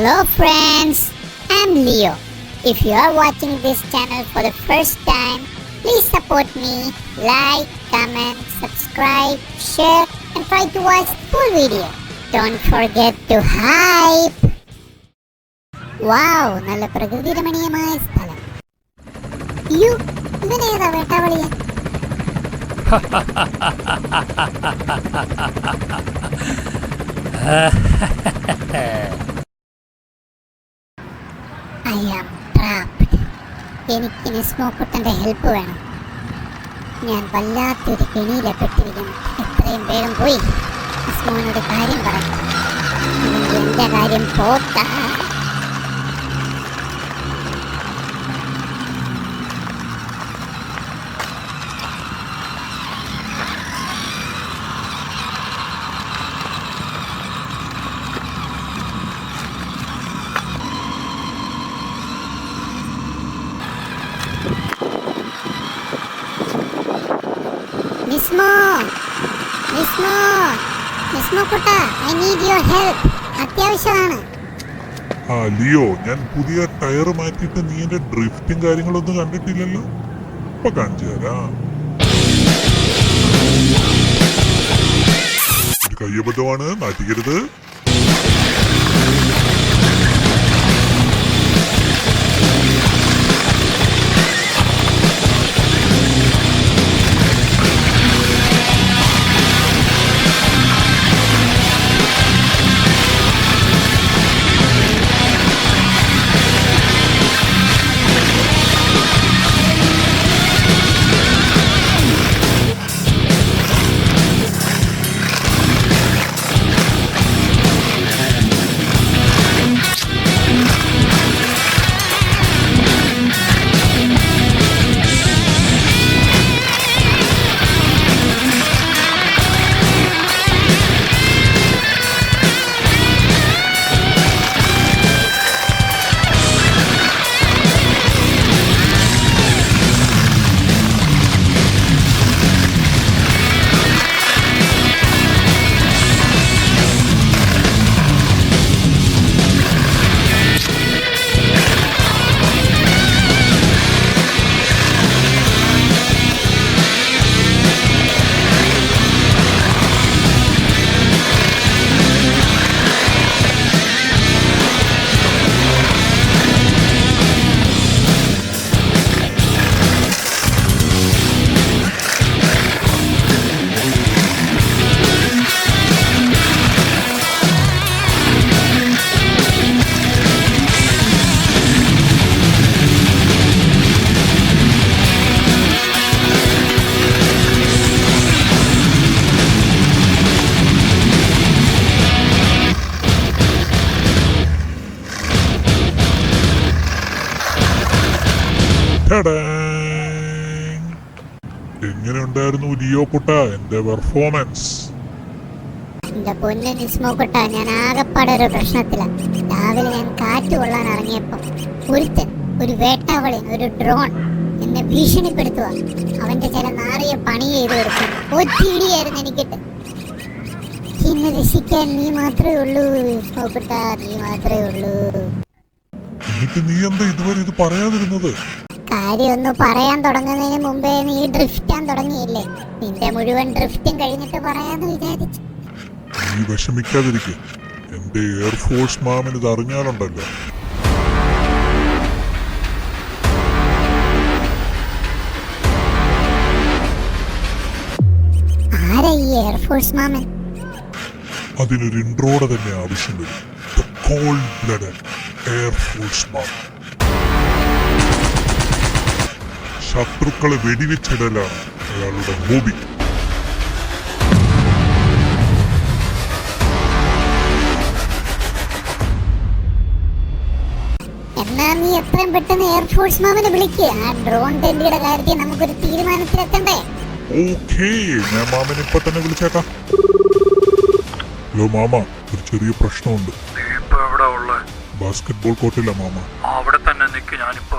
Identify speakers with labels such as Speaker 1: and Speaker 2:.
Speaker 1: Hello friends, I'm Leo. If you are watching this channel for the first time, please support me, like, comment, subscribe, share and try to watch the full video. Don't forget to hype. Wow, നല്ല പ്രകൃതിരമണീയമായ സ്ഥലം. U, ഇവനേതാ വേട്ടാവളിയ? I am trapped. എനിക്ക് നിസ്മോക്കുട്ടൻ്റെ help വേണം. ഞാൻ വല്ലാത്തൊരു കെണിയിലെപ്പെട്ടിരിക്കുന്നു. എത്രയും വേഗം പോയി നിസ്മോനോട് കാര്യം പറയാം. എൻ്റെ കാര്യം പോക്കാ. നിസ്മോ കുട്ട, I need your help. അത്യാവശ്യമാണ്.
Speaker 2: ലിയോ, ഞാൻ പുതിയ ടയർ മാറ്റിയിട്ട് നീ എന്റെ ഡ്രിഫ്റ്റും കാര്യങ്ങളൊന്നും കണ്ടിട്ടില്ലല്ലോ. ഇപ്പൊ കാണിച്ചു തരാം. ഒരു കയ്യബദ്ധമാണ്, നാറ്റിക്കരുത്. എങ്ങനെ ഉണ്ടായിരുന്നു ലിയോ കുട്ട എന്റെ പെർഫോമൻസ്?
Speaker 1: എന്റെ പൊന്നെ നിസ്മോ കുട്ട, ഞാൻ ആകെപ്പാടെ ഒരു പ്രശ്നത്തിലാണ്. രാവിലെ ഞാൻ കാറ്റ് കൊള്ളാൻ ഇറങ്ങിയപ്പോ ഒരു വേട്ടാവളി, ഒരു ഡ്രോൺ എന്നെ ഭീഷണിപ്പെടുത്തുക. അവന്റെ ചില നാറിയ പണി ചെയ്ത് കൊടുക്കും. ഒത്തിടിയായിരുന്നു എനിക്കിട്ട്. എന്നെ രക്ഷിക്കാൻ നീ മാത്രമേ ഉള്ളൂ നിസ്മോ കുട്ട, നീ മാത്രമേ ഉള്ളൂ.
Speaker 2: എന്നിട്ട് നീ എന്താ ഇതുവരെ ഇത് പറയാതിരുന്നത്?
Speaker 1: കാര്യമൊന്ന് പറയാൻ തുടങ്ങുന്നതിന് മുമ്പേ നീ ഡ്രിഫ്റ്റാൻ തുടങ്ങിയില്ലേ? നിന്റെ മുഴുവൻ ഡ്രിഫ്റ്റും കഴിഞ്ഞിട്ട് പറയാന്ന് വിചാരിച്ചു.
Speaker 2: നീ വിഷമിക്കാതിരിക്കും. എന്റെ എയർഫോഴ്സ് മാമിന് ഇത് അറിഞ്ഞാലുണ്ടല്ലോ.
Speaker 1: ആരാ ഈ എയർഫോഴ്സ് മാമൻ?
Speaker 2: അതിനൊരു ഇൻട്രോടെ തന്നെ ആവശ്യം വരും. The cold blooded എയർഫോഴ്സ് മാമൻ. ശത്രുക്കളെ വെടിവെച്ചിടലാണ് അയാളുടെ ഹോബി.
Speaker 1: എന്നാ നീ എത്രയും പെട്ടെന്ന് എയർഫോഴ്സ് മാമനെ വിളിക്കുക. ആ ഡ്രോൺ ടെൻഡിയുടെ കാര്യത്തിൽ നമുക്കൊരു തീരുമാനത്തിലെത്തണ്ടേ?
Speaker 2: ഓക്കേ, ഞാൻ മാമനെ ഇപ്പൊ തന്നെ വിളിച്ചേക്കാം. ഹലോ മാമ, ഒരു ചെറിയ പ്രശ്നമുണ്ട്.
Speaker 3: നീ ഇപ്പൊ എവിടെ ഉള്ളേ?
Speaker 2: ബാസ്കറ്റ്ബോൾ കോർട്ടില്ല മാമ.
Speaker 3: അവിടെ തന്നെ നിക്ക്, ഞാനിപ്പോ